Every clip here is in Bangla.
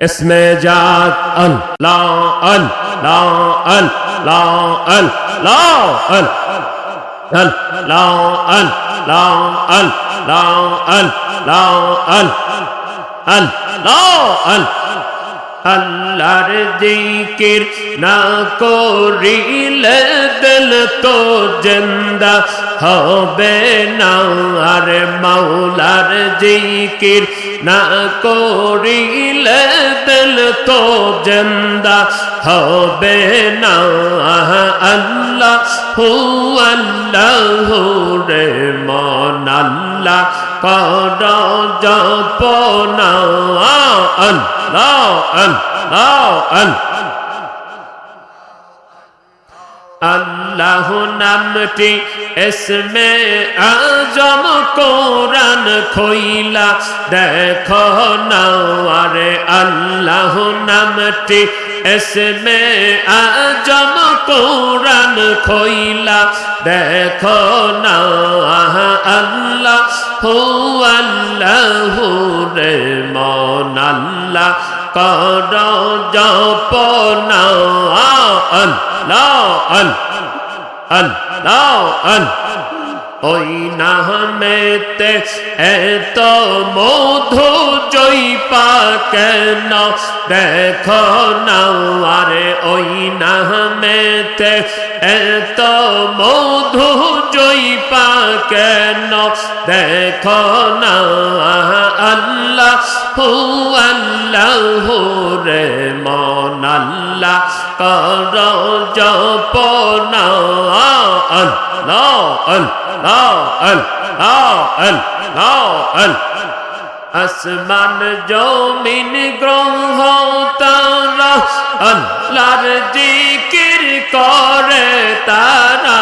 इसमें जात अल्लाह अल्लाह अल्लाह अल्लाह अल्लाह अल्लाह अल्लाह अल्लाह अल्लाहर जिकिर ना करिले दिल तो जिंदा होबे ना आरे मौलार जिकिर ना करिले दिल तो जिंदा होबे ना अल्लाह रे मन अल्लाह करो जपना अल्लाह अल्लाह नामटी इसमें आजम कुरान खोइला देखो ना अरे अल्लाह नामटी इसमें आजम कुरान खोइला देखो ना अल्लाह रे मन अल्लाह करो जपना अल्लाह ওই নামেতে এত মধু জয়পা কেন দেখো না আরে ওই নামেতে এত মধু জয়পা কেন দেখো না আল্লাহ রে মন আল্লাহ করো জপনা আসমান জমিন গ্রহ তারা আল্লাহর জিকির করে তারা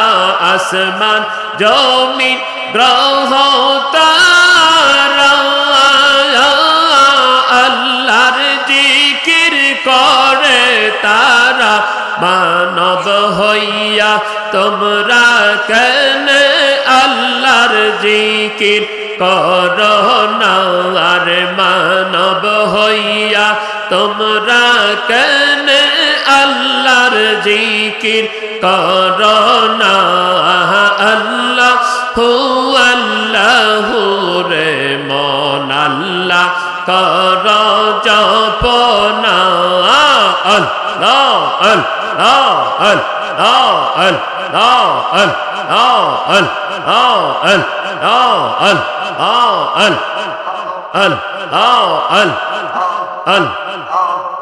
আসমান জমিন গ্রহ তারা আল্লাহর জিকির করে তারা মানব হইয়া তোমরা কেন আল্লাহর জিকির করো না আরে মানব হইয়া তোমরা কেন আল্লাহর জিকির করো না আল্লাহ রে মন আল্লাহ করো জপনা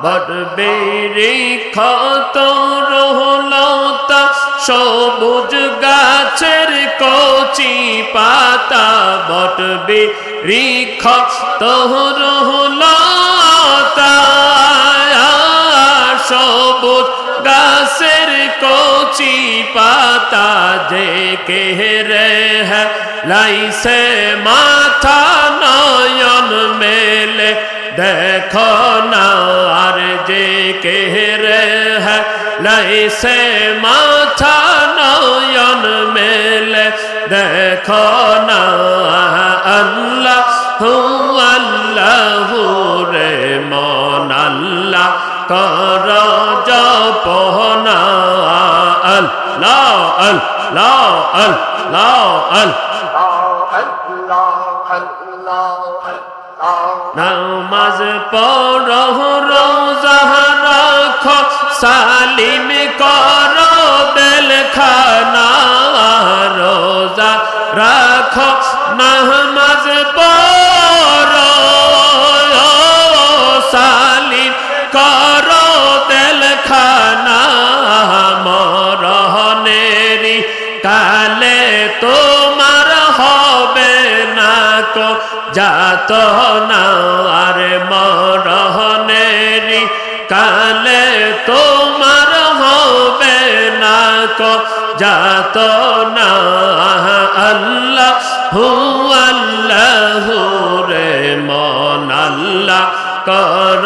বটবেরি ক্ষত রহলতা সবুজ গাছের কচি পাতা বটবেরি ক্ষত রহলতা সবুজ গাছের কচি পাতা যে কেহরে হ্যাঁ লাইসে মাথা নয়ন মেলে দেখো না আর যে কেহরে হ্যাঁ লাইসে মাথা নয়ন মেলে দেখো না আল্লাহ রে মন আল্লাহ কর জপনা নামাজ পড়হ রোজা রাখো সালিম করো দিল খানা রোজা রাখো নামাজ পড়ো সালিম করো দিল খানা মরহনেরি কালে তোমার হবে না কো যাত না আরে মরহনেরি কালে তোমার হবে না কো যাত না আল্লাহ রে মন আল্লাহ কর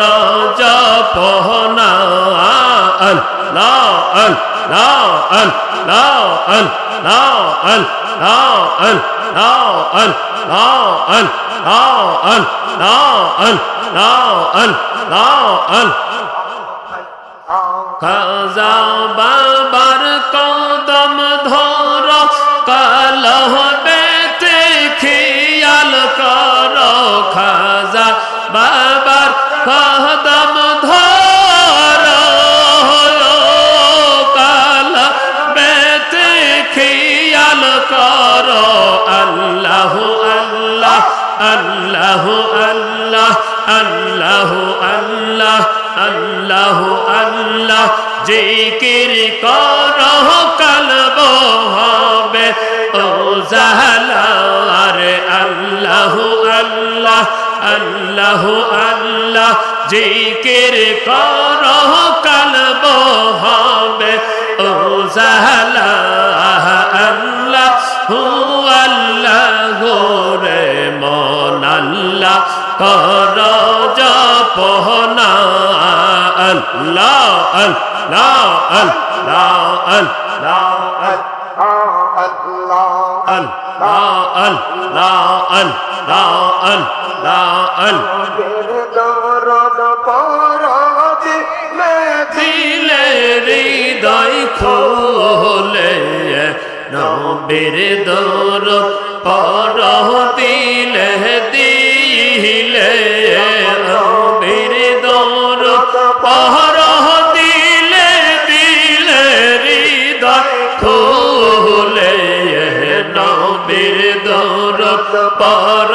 জপনা আল্লাহ খাজা বাবার কদম ধর কালহ বেতে খেয়াল কর খাজা বাবার কদম ধর কাল বেতে খেয়াল কর আল্লাহ আল্লাহ আল্লাহ আল্লাহ আল্লাহ আল্লাহ আল্লাহ আল্লাহ জিকির করহ কলব হবে ও জালার আল্লাহ আল্লাহ আল্লাহ আল্লাহ জিকির করহ কলব হবে ও জালা আল্লাহ আল্লাহ রে মন আল্লাহ কর জপনা আল্লাহ আল্লাহ আল্লাহ আল্লাহ দিলে হৃদয় খোলে নবীর দর পর দিলে দিলে নবীর দর পর দিলে দিলে হৃদয় খোলে নবীর দর পর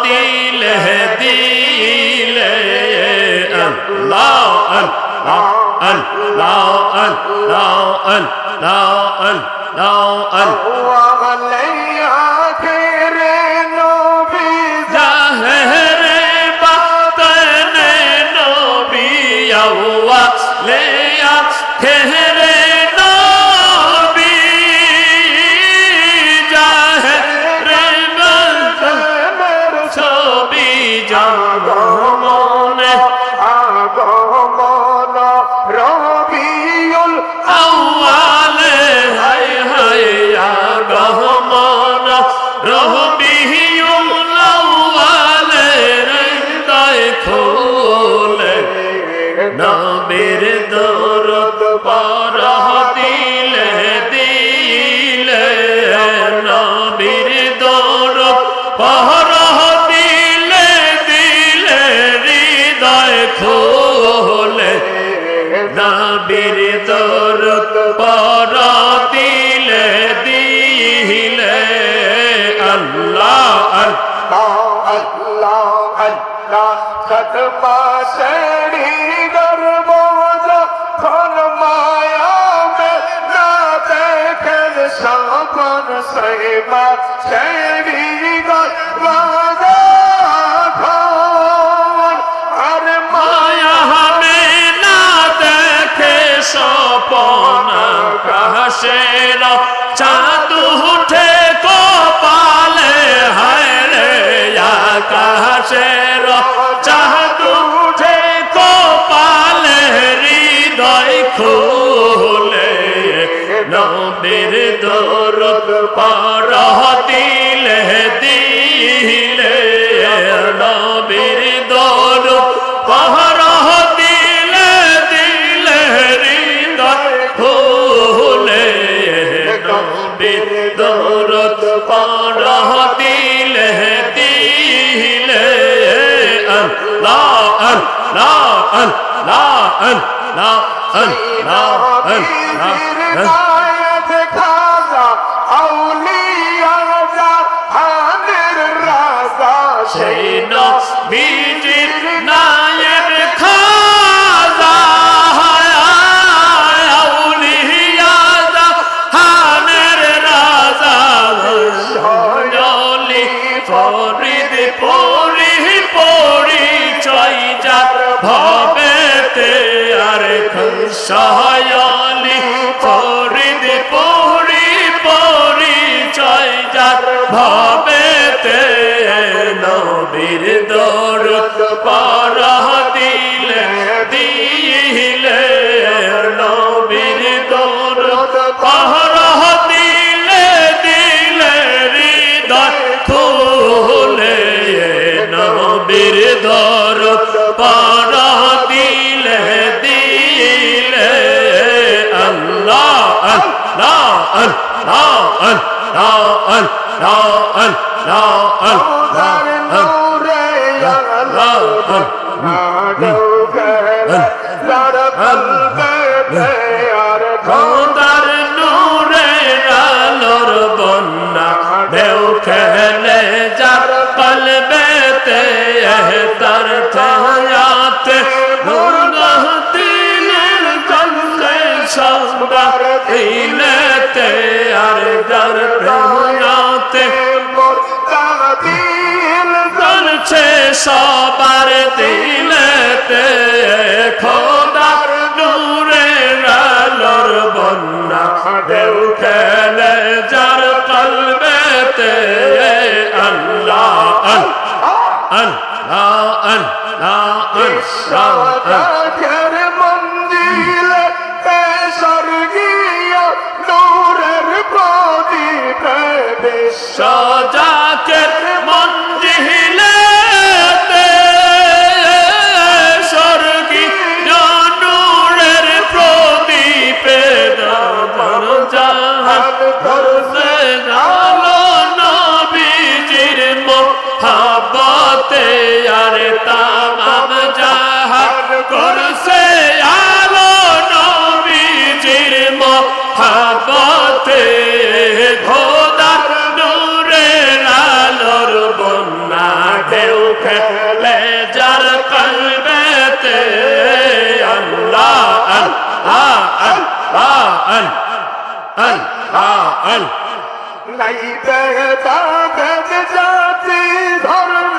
দিলে দিলে আল্লাহ আল্লাহ আল্লাহ আল্লাহ আল্লাহ আল্লাহ আল্লাহ আখেরে নবী জাহেরে বাতনে নবী আওয়া লে আখেরে নবী জাহেরে বাতনের ছবি জাগমনে আগমন রবিউল আউয়ালে হায় হায় আগমন রবিউল আউয়ালে হৃদয় খোলে নবীর দরদ পর দিলে দিলে নবীর দরদ পর দিলে দিলে হৃদয় খোলে নবীর দরদ পর দিলে দিলে আল্লাহ আল্লাহ আল্লাহ আল্লাহ সতমা শেরি গর্বজা ফরমায়া মে না দেখেন সকল সহিমা শেরি গর্বজা আর মায়া মে না দেখে সপন আকাশের চাঁদ উঠে কপালে হায় রে আকাশের চাঁদ উঠে কপালে হৃদয় খোলে নবীর দরদ পর দিলে দিলে নবীর দরদ পর দিলে দিলে হৃদয় খোলে নবীর দরদ পর দিলে দিলে আল্লাহ আল্লাহ আল্লাহ আল্লাহ আল্লাহ আল্লাহ খাজা আউলিয়া জাহানের রাজা সেই নবীজির নায়েব খাজা আউলিয়া জাহানের রাজা হলি ফরিদ পরি পরিচয় যার ভবেতে আর খুশায়ালি ফরিদ পরি পরিচয় যার ভবেতে নবীর দরদ পর দিলে দিলে নবীর দরদ কলবেতে আর খোদার নূরের আলোর বন্যা ঢেউ খেলে যার কলবেতে তার ছায়াতে গুনাহ দিলের জলছে সদা দিলেতে আর যার প্রেমাতে দিল জলছে সবার দিলেতে খোদার নূরের আলোর বন্যা ঢেউ খেলে যার কলবেতে আল্লাহ আল্লাহ আল্লাহ সদাকের মঞ্জিলে স্বর্গীয় নূরের প্রদীপে বিশ্ব সজাকের মঞ্জিলে স্বর্গীয় নূরের প্রদীপে জাহান করছে আলো নবীজির মোহাব্বতে আর তামাম জাহান করছে আলো নবীজির মোহাব্বতে খোদার নূরের আলোর বন্যা ঢেউ খেলে যার কলবেতে আল্লাহ আল্লাহ আল্লাহ আল্লাহ আল্লাহ নাই বেদা ভেদ জাতি ধর্ম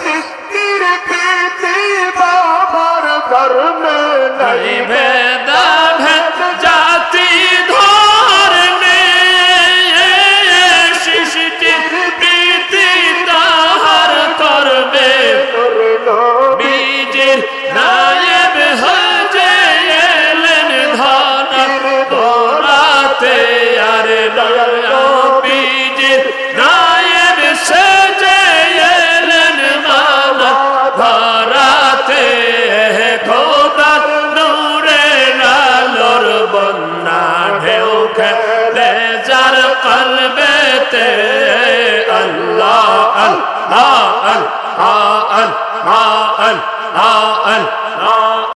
সৃষ্টির প্রীতি বাবার ধর্ম নাই ভেদা ভেদ জাতি ধর্মে সৃষ্টির প্রীতি তাহার করবে বীজের নায়েব হজে এলেন ধন গোরাতে আর বীজের নায়েব সেজে এলেন মানা ধরাতে খোদার নূরের আলোর বন্যা ঢেউ খেলে যার কলবেতে আল্লাহ আল্লাহ আল্লাহ আল্লাহ আল্লাহ আল্লাহ